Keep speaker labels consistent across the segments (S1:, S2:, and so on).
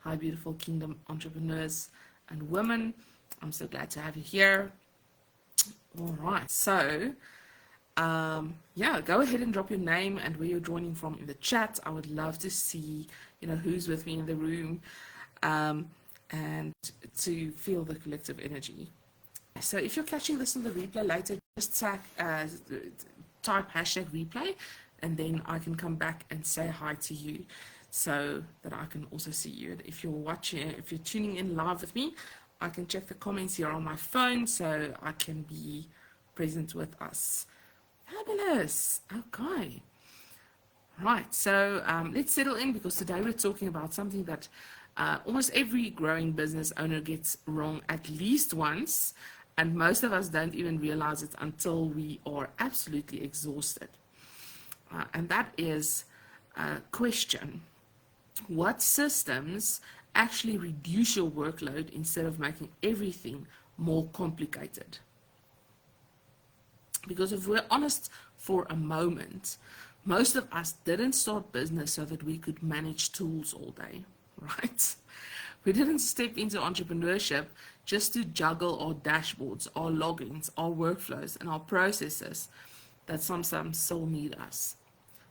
S1: Hi, beautiful kingdom entrepreneurs and women. I'm so glad to have you here. All right, so yeah, go ahead and drop your name and where you're joining from in the chat. I would love to see, who's with me in the room, um, and to feel the collective energy. So if you're catching this on the replay later, just type hashtag replay, and then I can come back and say hi to you so that I can also see you. If you're tuning in live with me, I can check the comments here on my phone so I can be present with us. Fabulous. Okay. Right. So let's settle in because today we're talking about something that almost every growing business owner gets wrong at least once, and most of us don't even realize it until we are absolutely exhausted. And that is a question: what systems actually reduce your workload instead of making everything more complicated? Because if we're honest for a moment, most of us didn't start business so that we could manage tools all day, right? We didn't step into entrepreneurship just to juggle our dashboards, our logins, our workflows, and our processes that sometimes still need us.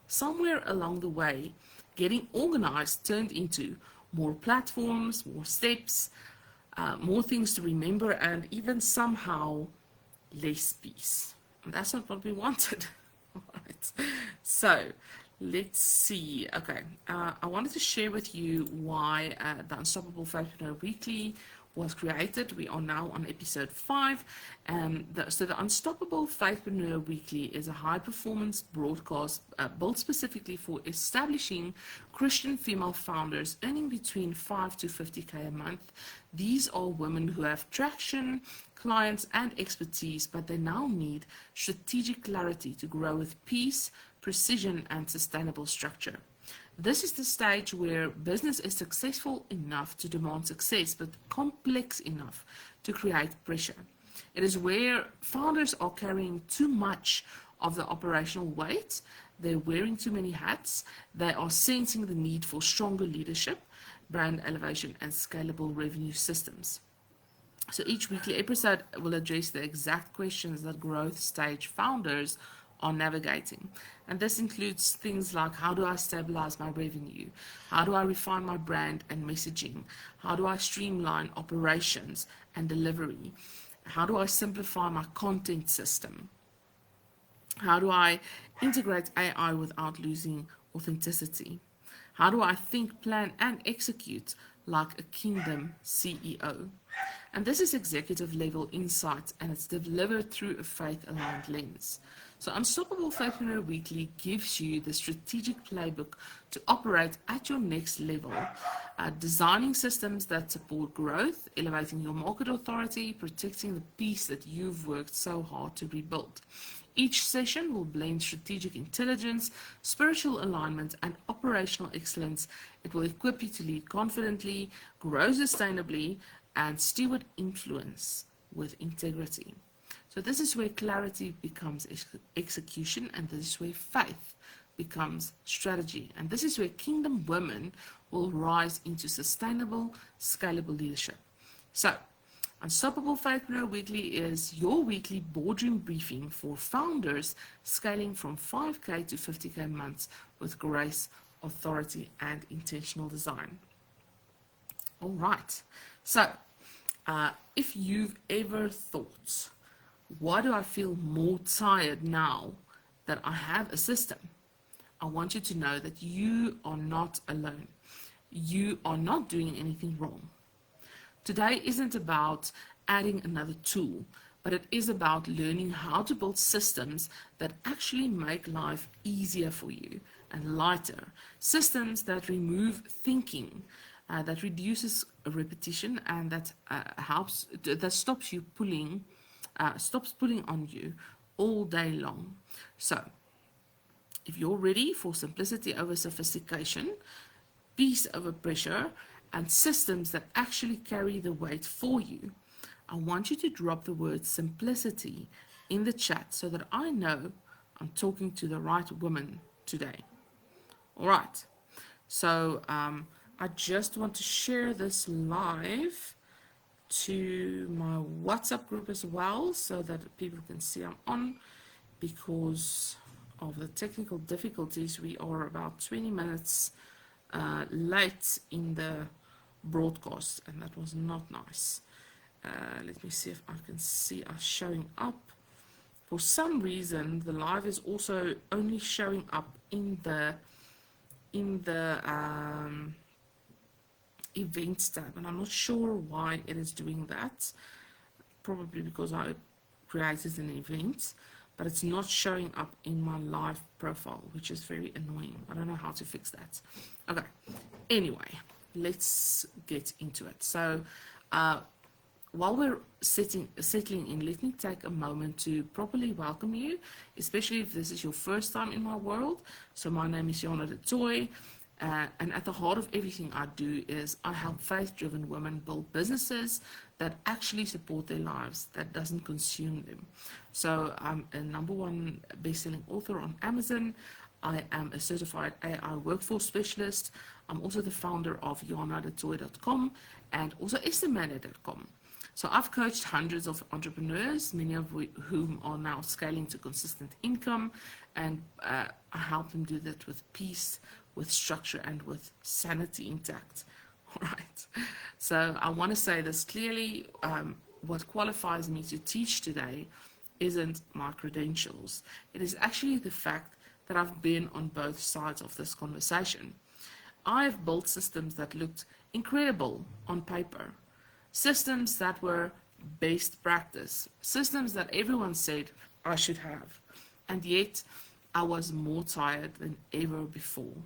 S1: Somewhere along the way, getting organized turned into more platforms, more steps, more things to remember, and even somehow less peace. And that's not what we wanted. Right. So let's see. Okay. I wanted to share with you why the Unstoppable Faithpreneur Weekly was created. We are now on episode 5. So the Unstoppable Faithpreneur Weekly is a high performance broadcast built specifically for establishing Christian female founders earning between 5 to 50K a month. These are women who have traction, clients, and expertise, but they now need strategic clarity to grow with peace, precision, and sustainable structure. This is the stage where business is successful enough to demand success, but complex enough to create pressure. It is where founders are carrying too much of the operational weight, they're wearing too many hats, they are sensing the need for stronger leadership, brand elevation, and scalable revenue systems. So each weekly episode will address the exact questions that growth stage founders are navigating. And this includes things like: how do I stabilize my revenue? How do I refine my brand and messaging? How do I streamline operations and delivery? How do I simplify my content system? How do I integrate AI without losing authenticity? How do I think, plan, and execute like a kingdom CEO? And this is executive level insight, and it's delivered through a faith aligned lens. So, Unstoppable Faithpreneur Weekly gives you the strategic playbook to operate at your next level, designing systems that support growth, elevating your market authority, protecting the peace that you've worked so hard to rebuild. Each session will blend strategic intelligence, spiritual alignment, and operational excellence. It will equip you to lead confidently, grow sustainably, and steward influence with integrity. So, this is where clarity becomes execution, and this is where faith becomes strategy. And this is where kingdom women will rise into sustainable, scalable leadership. So, Unstoppable Faithpreneur Weekly is your weekly boardroom briefing for founders scaling from 5K to 50K months with grace, authority, and intentional design. All right. So, if you've ever thought, why do I feel more tired now that I have a system? I want you to know that you are not alone. You are not doing anything wrong. Today isn't about adding another tool, but it is about learning how to build systems that actually make life easier for you and lighter. Systems that remove thinking, that reduces repetition, and that stops pulling on you all day long. So, if you're ready for simplicity over sophistication, peace over pressure, and systems that actually carry the weight for you, I want you to drop the word simplicity in the chat so that I know I'm talking to the right woman today. All right. So I just want to share this live to my WhatsApp group as well so that people can see I'm on. Because of the technical difficulties, we are about 20 minutes late in the broadcast, and that was not nice. Let me see if I can see us showing up. For some reason, the live is also only showing up in the events tab, and I'm not sure why it is doing that. Probably because I created an event, but it's not showing up in my live profile, which is very annoying. I don't know how to fix that. Okay, anyway, let's get into it. So while we're settling in, let me take a moment to properly welcome you, especially if this is your first time in my world. So my name is Jana Du Toit, and at the heart of everything I do is I help faith-driven women build businesses that actually support their lives, that doesn't consume them. So I'm a #1 best-selling author on Amazon. I am a certified AI workforce specialist. I'm also the founder of janadutoit.com and also estimator.com. So I've coached hundreds of entrepreneurs, many of whom are now scaling to consistent income, and I help them do that with peace, with structure, and with sanity intact. All right. So I want to say this clearly. What qualifies me to teach today isn't my credentials. It is actually the fact that I've been on both sides of this conversation. I've built systems that looked incredible on paper, systems that were best practice, systems that everyone said I should have, and yet I was more tired than ever before.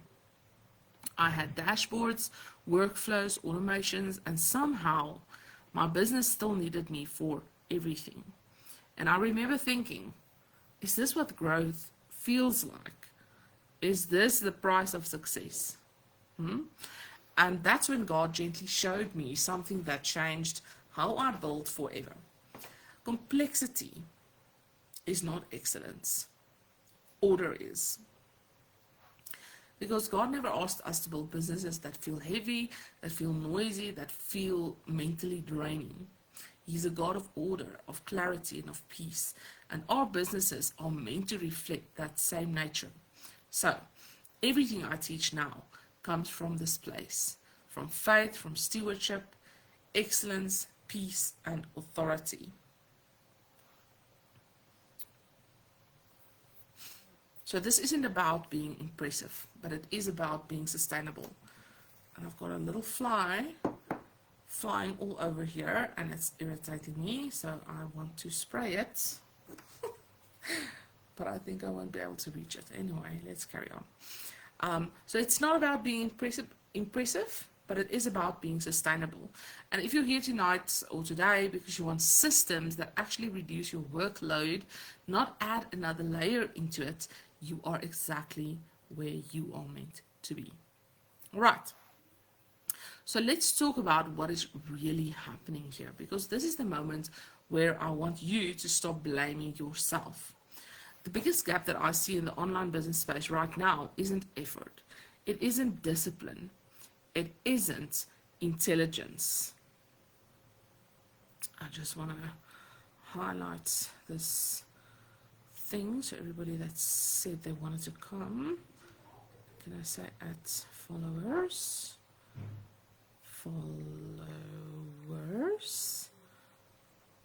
S1: I had dashboards, workflows, automations, and somehow my business still needed me for everything. And I remember thinking, is this what growth feels like? Is this the price of success? And that's when God gently showed me something that changed how I build forever. Complexity is not excellence. Order is. Because God never asked us to build businesses that feel heavy, that feel noisy, that feel mentally draining. He's a God of order, of clarity, and of peace. And our businesses are meant to reflect that same nature. So, everything I teach now comes from this place, from faith, from stewardship, excellence, peace, and authority. So this isn't about being impressive, but it is about being sustainable. And I've got a little fly flying all over here, and it's irritating me, so I want to spray it. But I think I won't be able to reach it. Anyway, let's carry on. So it's not about being impressive, but it is about being sustainable. And if you're here tonight or today because you want systems that actually reduce your workload, not add another layer into it, you are exactly where you are meant to be. All right. So let's talk about what is really happening here, because this is the moment where I want you to stop blaming yourself. The biggest gap that I see in the online business space right now isn't effort. It isn't discipline. It isn't intelligence. I just want to highlight this thing. So everybody that said they wanted to come, can I say at followers? Followers.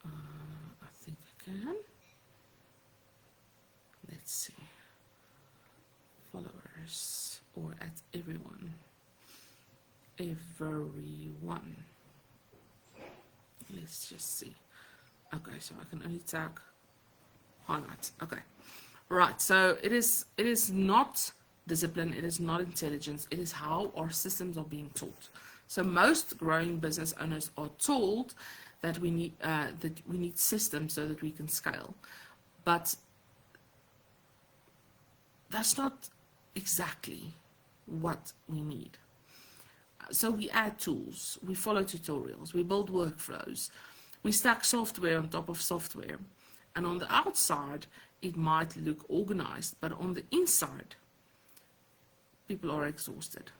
S1: I think I can. Let's see. Followers or at everyone. Everyone. Let's just see. Okay, so I can only tag highlight. Okay. Right. So it is not discipline, it is not intelligence, it is how our systems are being taught. So most growing business owners are told that we need systems so that we can scale. But that's not exactly what we need. So we add tools, we follow tutorials, we build workflows, we stack software on top of software. And on the outside, it might look organized, but on the inside, people are exhausted.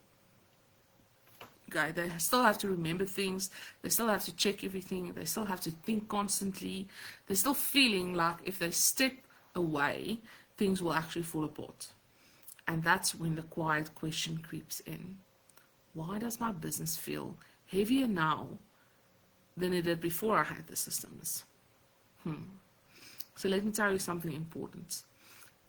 S1: Okay, they still have to remember things, they still have to check everything, they still have to think constantly, they're still feeling like if they step away, things will actually fall apart. And that's when the quiet question creeps in. Why does my business feel heavier now than it did before I had the systems? So let me tell you something important.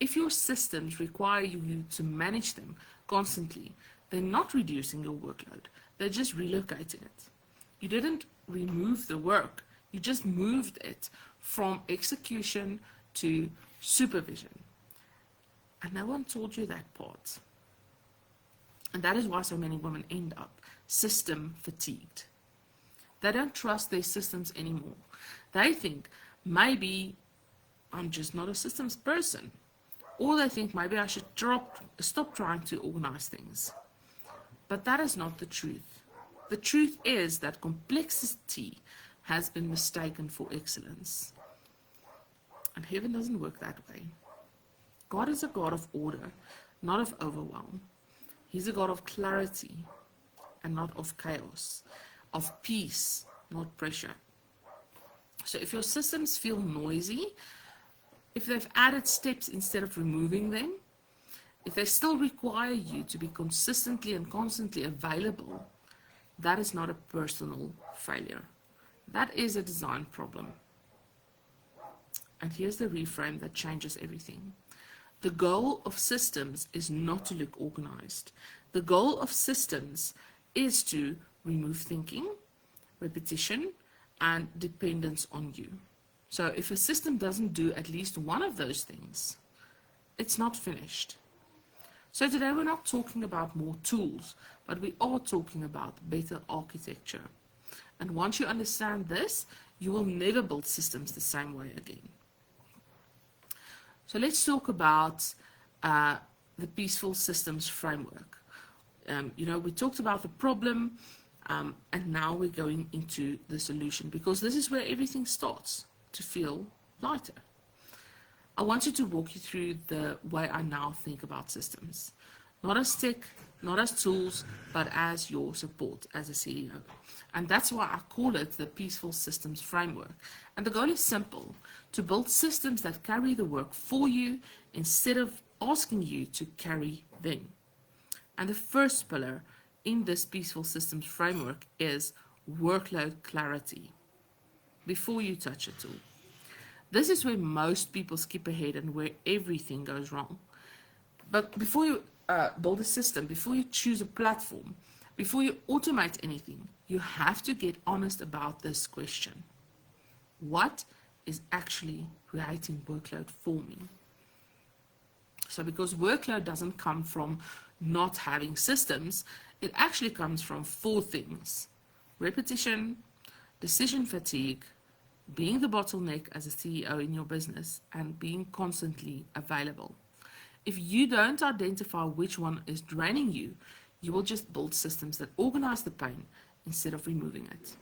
S1: If your systems require you to manage them constantly, they're not reducing your workload, they're just relocating it. You didn't remove the work, you just moved it from execution to supervision. And no one told you that part. And that is why so many women end up system fatigued. They don't trust their systems anymore. They think maybe I'm just not a systems person. Or they think maybe I should stop trying to organize things. But that is not the truth. The truth is that complexity has been mistaken for excellence. And heaven doesn't work that way. God is a God of order, not of overwhelm. He's a God of clarity and not of chaos, of peace, not pressure. So if your systems feel noisy, if they've added steps instead of removing them, if they still require you to be consistently and constantly available, that is not a personal failure. That is a design problem. And here's the reframe that changes everything. The goal of systems is not to look organized. The goal of systems is to remove thinking, repetition, and dependence on you. So if a system doesn't do at least one of those things, it's not finished. So today we're not talking about more tools, but we are talking about better architecture. And once you understand this, you will never build systems the same way again. So let's talk about the peaceful systems framework. We talked about the problem, and now we're going into the solution, because this is where everything starts to feel lighter. I want you to walk you through the way I now think about systems. Not as tech, not as tools, but as your support as a CEO. And that's why I call it the Peaceful Systems Framework. And the goal is simple, to build systems that carry the work for you instead of asking you to carry them. And the first pillar in this Peaceful Systems Framework is workload clarity. Before you touch a tool. This is where most people skip ahead and where everything goes wrong. But before you build a system, before you choose a platform, before you automate anything, you have to get honest about this question. What is actually creating workload for me? So because workload doesn't come from not having systems, it actually comes from 4 things: repetition, decision fatigue, being the bottleneck as a CEO in your business, and being constantly available. If you don't identify which one is draining you, you will just build systems that organize the pain instead of removing it.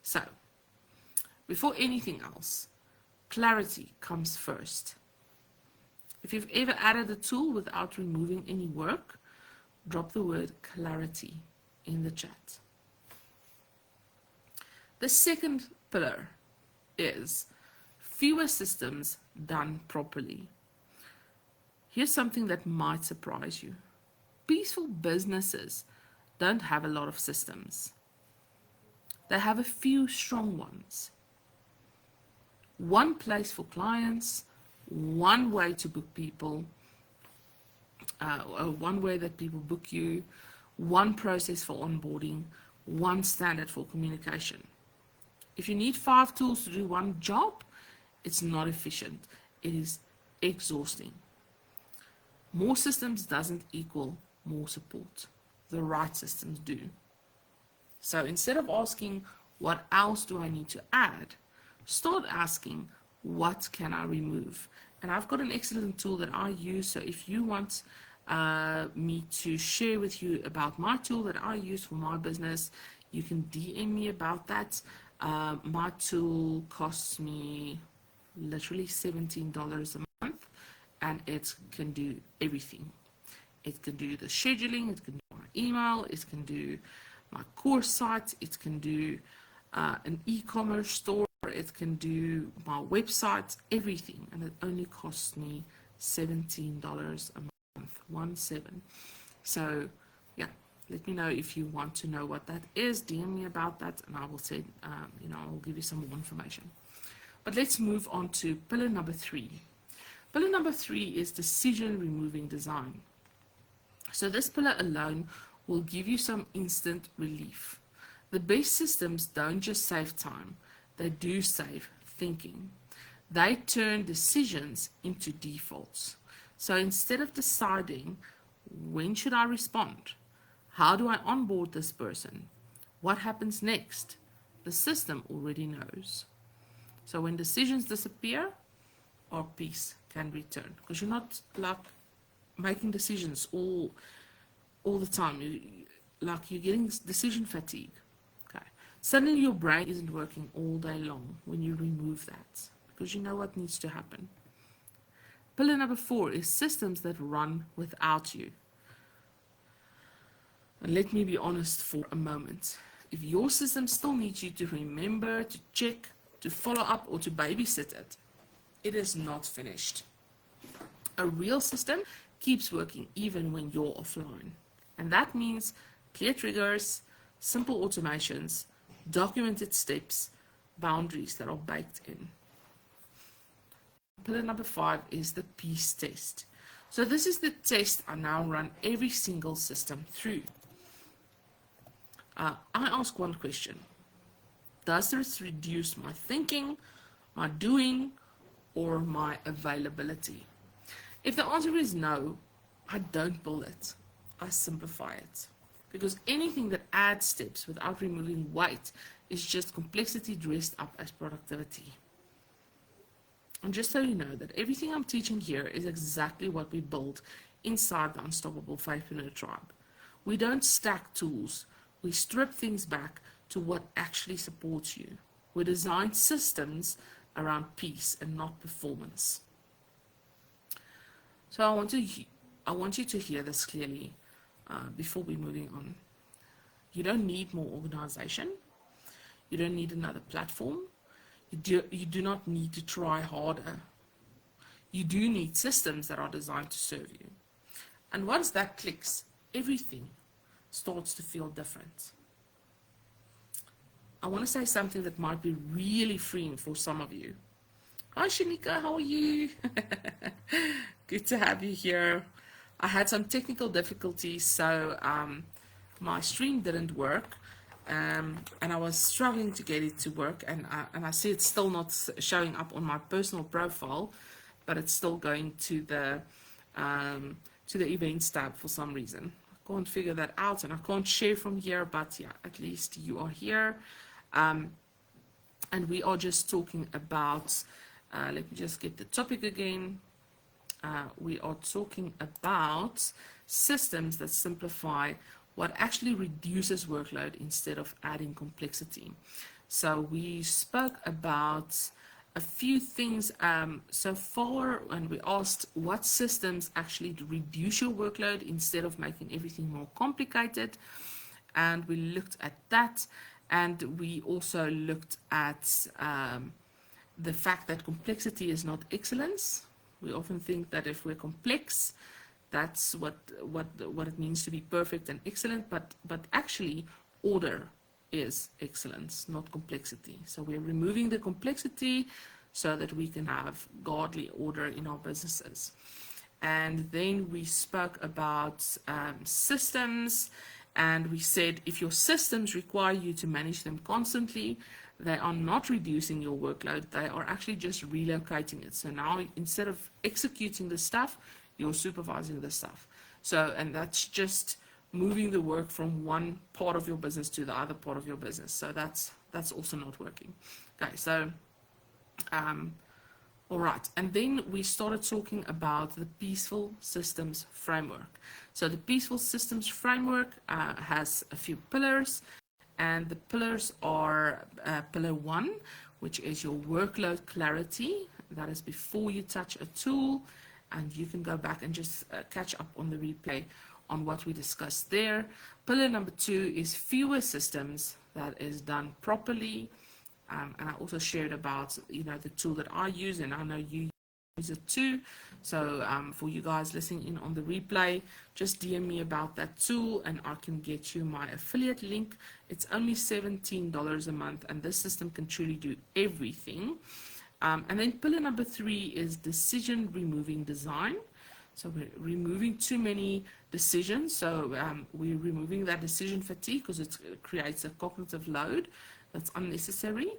S1: So, before anything else, clarity comes first. If you've ever added a tool without removing any work, drop the word clarity in the chat. The second pillar is fewer systems done properly. Here's something that might surprise you. Peaceful businesses don't have a lot of systems. They have a few strong ones. One place for clients, one way to book people, one way that people book you, one process for onboarding, one standard for communication. If you need 5 tools to do one job, it's not efficient. It is exhausting. More systems doesn't equal more support. The right systems do. So instead of asking, what else do I need to add? Start asking, what can I remove? And I've got an excellent tool that I use. So if you want me to share with you about my tool that I use for my business, you can DM me about that. My tool costs me literally $17 a month, and it can do everything It can do the scheduling, it can do my email, it can do my course site, it can do an e-commerce store, it can do my website, everything. And it only costs me $17 a month, 17. So yeah, let me know if you want to know what that is. DM me about that, and I will say, I'll give you some more information. But let's move on to pillar number 3. Pillar number 3 is decision removing design. So this pillar alone will give you some instant relief. The best systems don't just save time, they do save thinking. They turn decisions into defaults. So instead of deciding, when should I respond? How do I onboard this person? What happens next? The system already knows. So when decisions disappear, our peace can return, because you're not like making decisions all the time. You're getting decision fatigue. Okay. Suddenly your brain isn't working all day long when you remove that, because you know what needs to happen. Pillar number 4 is systems that run without you. And let me be honest for a moment. If your system still needs you to remember, to check, to follow up, or to babysit it, it is not finished. A real system keeps working even when you're offline. And that means clear triggers, simple automations, documented steps, boundaries that are baked in. Pillar number 5 is the peace test. So this is the test I now run every single system through. I ask one question. Does this reduce my thinking, my doing, or my availability? If the answer is no, I don't build it. I simplify it. Because anything that adds steps without removing weight is just complexity dressed up as productivity. And just so you know that everything I'm teaching here is exactly what we build inside the Unstoppable Faithpreneur Tribe. We don't stack tools. We strip things back to what actually supports you. We design systems around peace and not performance. So I want you to hear this clearly before we're moving on. You don't need more organization. You don't need another platform. You do not need to try harder. You do need systems that are designed to serve you. And once that clicks, everything starts to feel different. I want to say something that might be really freeing for some of you. Hi Shanika, how are you? Good to have you here. I had some technical difficulties, so my stream didn't work, and I was struggling to get it to work, and I see it's still not showing up on my personal profile, but it's still going to the events tab for some reason. I can't figure that out, and I can't share from here, but yeah, at least you are here. And we are just talking about, let me just get the topic again. We are talking about systems that simplify what actually reduces workload instead of adding complexity. So we spoke about a few things so far, and we asked what systems actually reduce your workload instead of making everything more complicated. And we looked at that, and we also looked at the fact that complexity is not excellence. We often think that if we're complex, that's what it means to be perfect and excellent, but actually order is excellence, not complexity. So we're removing the complexity so that we can have godly order in our businesses. And then we spoke about systems, and we said if your systems require you to manage them constantly, they are not reducing your workload, they are actually just relocating it. So now instead of executing the stuff, you're supervising the stuff. So, and that's just moving the work from one part of your business to the other part of your business. So that's also not working. Okay, so all right, and then we started talking about the Peaceful Systems Framework. So the Peaceful Systems Framework has a few pillars, and the pillars are pillar 1, which is your workload clarity. That is before you touch a tool. and you can go back and just catch up on the replay on what we discussed there. Pillar number 2 is fewer systems. That is done properly. And I also shared about, the tool that I use, and I know you use it too. So for you guys listening in on the replay, just DM me about that tool and I can get you my affiliate link. It's only $17 a month, and this system can truly do everything. And then pillar number 3 is decision removing design. So we're removing too many decisions. So we're removing that decision fatigue because it creates a cognitive load that's unnecessary.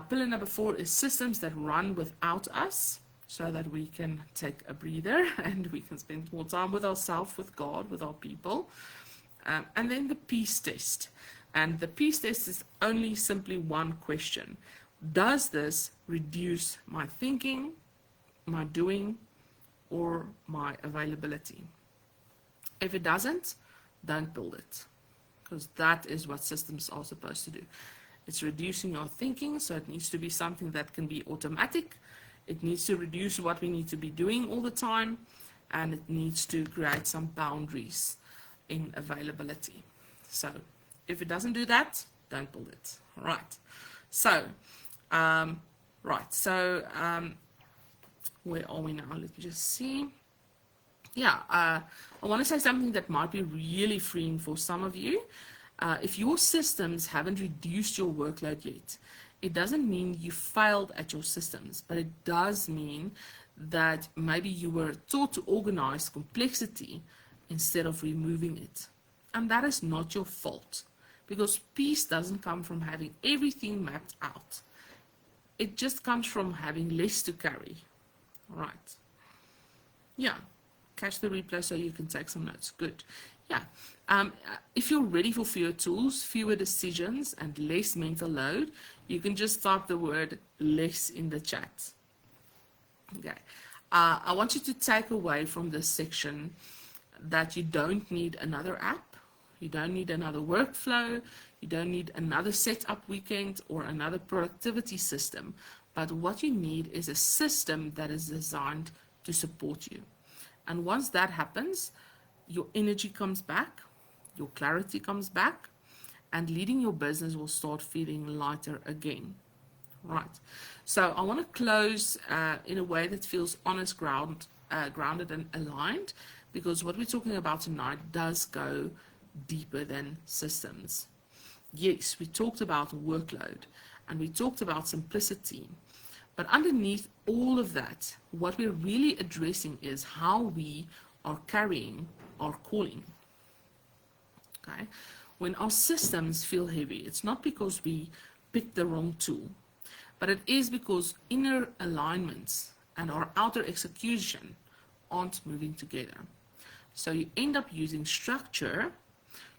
S1: Pillar number 4 is systems that run without us, so that we can take a breather and we can spend more time with ourselves, with God, with our people. And then the peace test. And the peace test is only simply one question. Does this reduce my thinking, my doing, or my availability? If it doesn't, don't build it, because that is what systems are supposed to do. It's reducing our thinking, so it needs to be something that can be automatic. It needs to reduce what we need to be doing all the time, and it needs to create some boundaries in availability. So if it doesn't do that, don't build it. All right. So, where are we now? Let me just see. Yeah, I want to say something that might be really freeing for some of you. If your systems haven't reduced your workload yet, it doesn't mean you failed at your systems, but it does mean that maybe you were taught to organize complexity instead of removing it. And that is not your fault, because peace doesn't come from having everything mapped out. It just comes from having less to carry. All right. Yeah. Catch the replay so you can take some notes. Good. Yeah. If you're ready for fewer tools, fewer decisions, and less mental load, you can just type the word less in the chat. Okay. I want you to take away from this section that you don't need another app. You don't need another workflow. You don't need another setup weekend or another productivity system. But what you need is a system that is designed to support you. And once that happens, your energy comes back, your clarity comes back, and leading your business will start feeling lighter again. Right. So I want to close in a way that feels honest, grounded and aligned, because what we're talking about tonight does go deeper than systems. Yes, we talked about workload and we talked about simplicity, but underneath all of that, what we're really addressing is how we are carrying our calling. Okay? When our systems feel heavy, it's not because we picked the wrong tool, but it is because inner alignments and our outer execution aren't moving together. So you end up using structure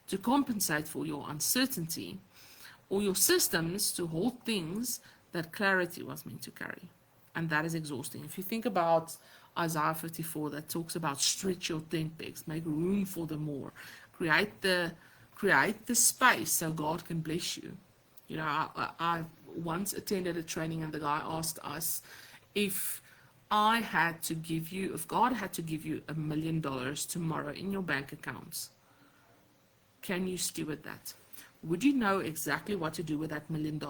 S1: to compensate for your uncertainty, or your systems to hold things that clarity was meant to carry. And that is exhausting. If you think about Isaiah 54, that talks about stretch your tent pegs, make room for the more, create the space so God can bless you. You know, I once attended a training and the guy asked us, if God had to give you $1 million tomorrow in your bank accounts, can you steward that? Would you know exactly what to do with that $1 million?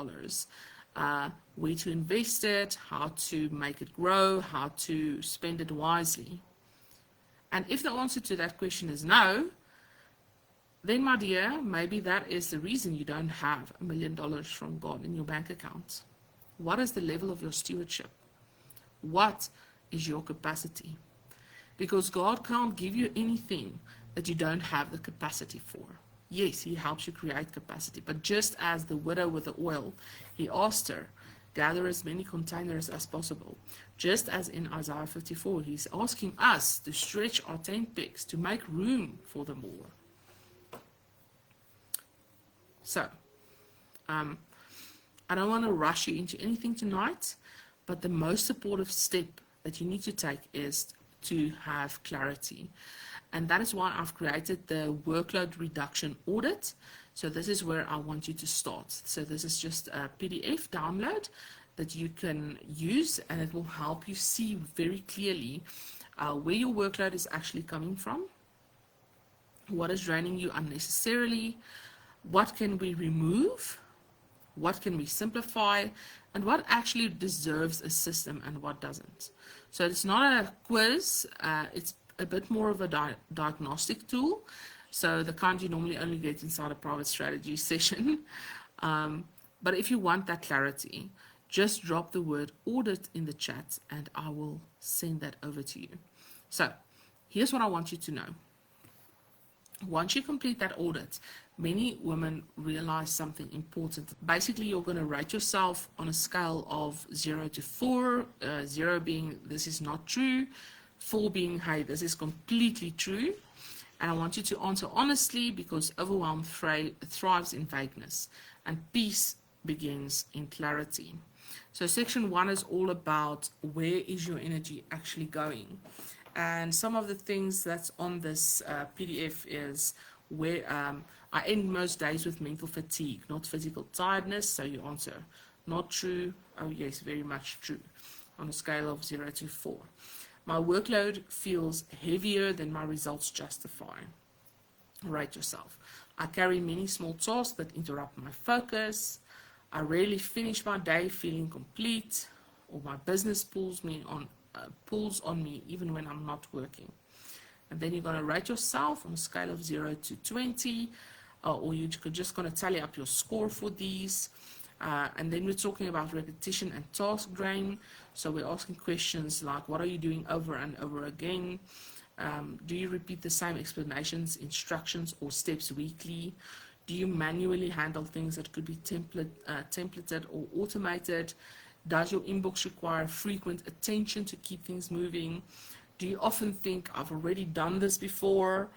S1: Where to invest it, how to make it grow, how to spend it wisely? And if the answer to that question is no, then my dear, maybe that is the reason you don't have $1 million from God in your bank account. What is the level of your stewardship? What is your capacity? Because God can't give you anything that you don't have the capacity for. Yes, he helps you create capacity, but just as the widow with the oil, he asked her, gather as many containers as possible. Just as in Isaiah 54, he's asking us to stretch our tent pegs, to make room for the more. So, I don't want to rush you into anything tonight, but the most supportive step that you need to take is to have clarity. And that is why I've created the workload reduction audit. So this is where I want you to start. So this is just a PDF download that you can use, and it will help you see very clearly where your workload is actually coming from, what is draining you unnecessarily, what can we remove, what can we simplify, and what actually deserves a system and what doesn't. So it's not a quiz, it's a bit more of a diagnostic tool. So the kind you normally only get inside a private strategy session. But if you want that clarity, just drop the word audit in the chat and I will send that over to you. So here's what I want you to know. Once you complete that audit, many women realize something important. Basically, you're going to rate yourself on a scale of 0 to 4, 0 being this is not true, 4 being hey, this is completely true. And I want you to answer honestly, because overwhelm thrives in vagueness and peace begins in clarity. So section 1 is all about where is your energy actually going. And some of the things that's on this PDF is where I end most days with mental fatigue, not physical tiredness. So you answer not true, oh yes, very much true, on a scale of 0 to 4. My workload feels heavier than my results justify. Rate yourself. I carry many small tasks that interrupt my focus. I rarely finish my day feeling complete, or my business pulls on me even when I'm not working. And then you're going to rate yourself on a scale of 0 to 20, or you could just going to tally up your score for these. And then we're talking about repetition and task drain. So we're asking questions like, what are you doing over and over again? Do you repeat the same explanations, instructions, or steps weekly? Do you manually handle things that could be templated or automated? Does your inbox require frequent attention to keep things moving? Do you often think, I've already done this before?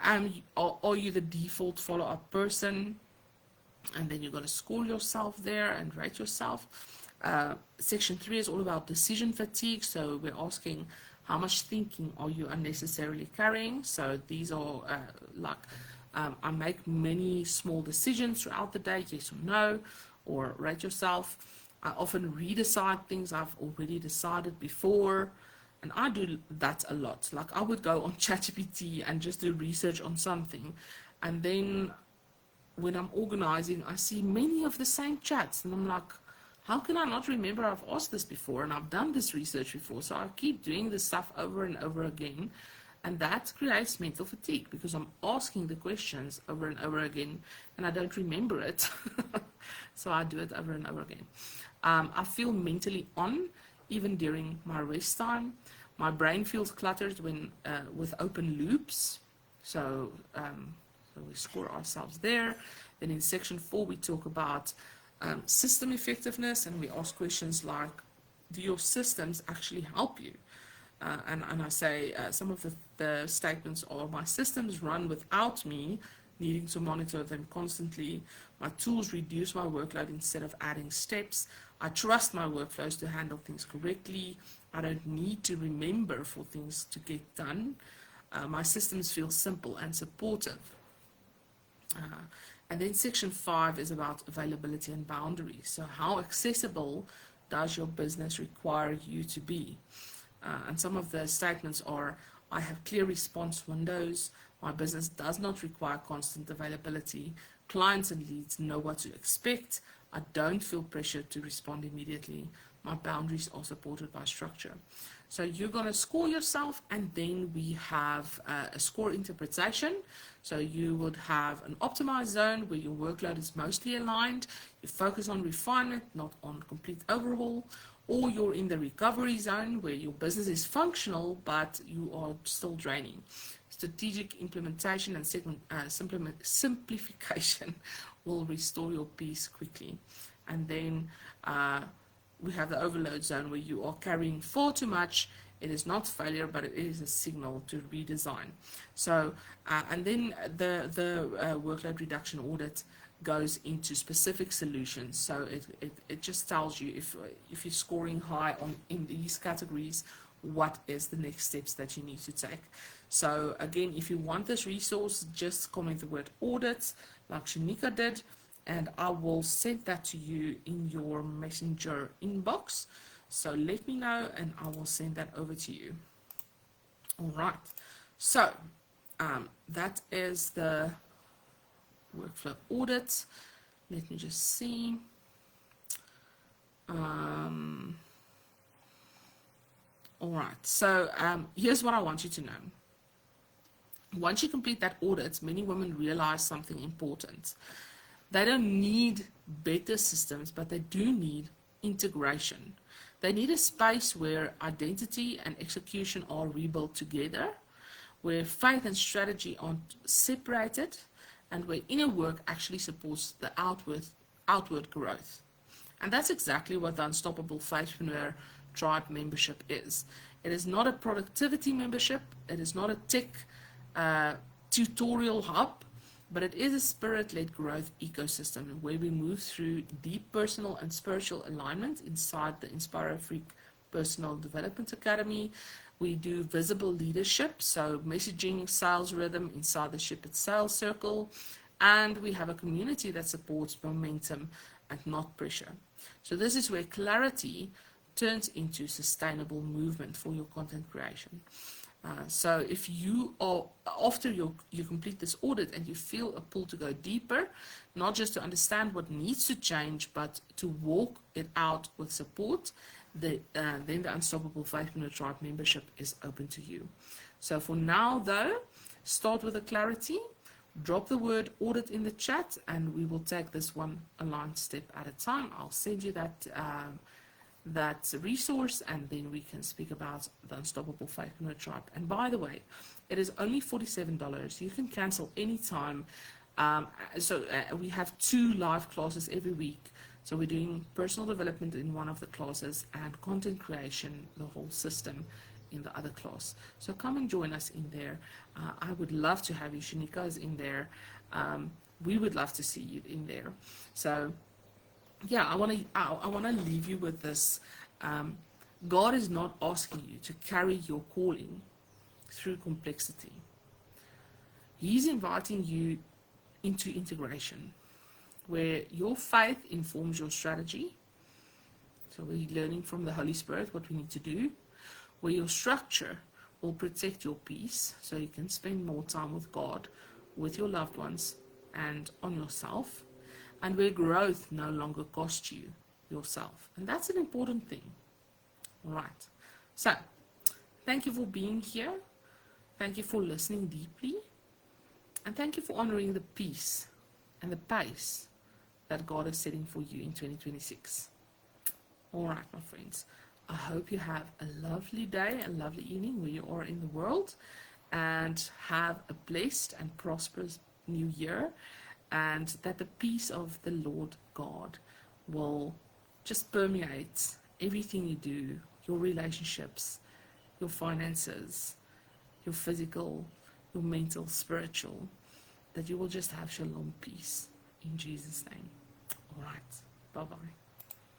S1: Are you the default follow-up person? And then you're going to score yourself there and rate yourself. Section 3 is all about decision fatigue. So we're asking, how much thinking are you unnecessarily carrying? So these are I make many small decisions throughout the day, yes or no, or rate yourself. I often redecide things I've already decided before, and I do that a lot. Like I would go on ChatGPT and just do research on something, and then when I'm organizing, I see many of the same chats, and I'm like, how can I not remember I've asked this before and I've done this research before? So I keep doing this stuff over and over again, and that creates mental fatigue because I'm asking the questions over and over again and I don't remember it. So I do it over and over again. I feel mentally on even during my rest time. My brain feels cluttered when with open loops. So we score ourselves there. Then in section 4 we talk about system effectiveness, and we ask questions like, do your systems actually help you? And I say some of the statements are, my systems run without me needing to monitor them constantly. My tools reduce my workload instead of adding steps. I trust my workflows to handle things correctly. I don't need to remember for things to get done. My systems feel simple and supportive. And then section 5 is about availability and boundaries. So how accessible does your business require you to be? And some of the statements are, I have clear response windows. My business does not require constant availability. Clients and leads know what to expect. I don't feel pressured to respond immediately. My boundaries are supported by structure. So you're going to score yourself, and then we have a score interpretation. So you would have an optimized zone where your workload is mostly aligned. You focus on refinement, not on complete overhaul. Or you're in the recovery zone where your business is functional, but you are still draining. Strategic implementation and simplification will restore your peace quickly. And then we have the overload zone where you are carrying far too much. It is not failure, but it is a signal to redesign. So, and then the workload reduction audit goes into specific solutions. So it just tells you if you're scoring high in these categories, what is the next steps that you need to take. So again, if you want this resource, just comment the word audit like Shanika did, and I will send that to you in your messenger inbox. So let me know and I will send that over to you. All right. So that is the workflow audit. Let me just see. All right. So here's what I want you to know. Once you complete that audit, many women realize something important. They don't need better systems, but they do need integration. They need a space where identity and execution are rebuilt together, where faith and strategy aren't separated, and where inner work actually supports the outward growth. And that's exactly what the Unstoppable Faithpreneur Tribe membership is. It is not a productivity membership, it is not a tech tutorial hub, but it is a spirit-led growth ecosystem where we move through deep personal and spiritual alignment inside the Inspire Freak Personal Development Academy. We do visible leadership, so messaging, sales rhythm inside the Ship It Sales Circle, and we have a community that supports momentum and not pressure. So this is where clarity turns into sustainable movement for your content creation. So if you are, after you complete this audit and you feel a pull to go deeper, not just to understand what needs to change, but to walk it out with support, then the Unstoppable Faithpreneur Tribe membership is open to you. So for now, though, start with a clarity, drop the word audit in the chat, and we will take this one aligned step at a time. I'll send you that resource, and then we can speak about the Unstoppable Faithpreneur Tribe. And by the way, it is only $47. You can cancel anytime. We have 2 live classes every week. So we're doing personal development in one of the classes and content creation, the whole system, in the other class. So come and join us in there. I would love to have you. Shanika is in there. We would love to see you in there. So yeah, I want to leave you with this. God is not asking you to carry your calling through complexity. He's inviting you into integration, where your faith informs your strategy. So we're learning from the Holy Spirit what we need to do, where your structure will protect your peace, so you can spend more time with God, with your loved ones, and on yourself, and where growth no longer costs you yourself. And that's an important thing. All right. So thank you for being here. Thank you for listening deeply. And thank you for honoring the peace and the pace that God is setting for you in 2026. All right, my friends. I hope you have a lovely day, a lovely evening where you are in the world, and have a blessed and prosperous new year, and that the peace of the Lord God will just permeate everything you do, your relationships, your finances, your physical, your mental, spiritual, that you will just have shalom peace in Jesus' name. All right. Bye-bye.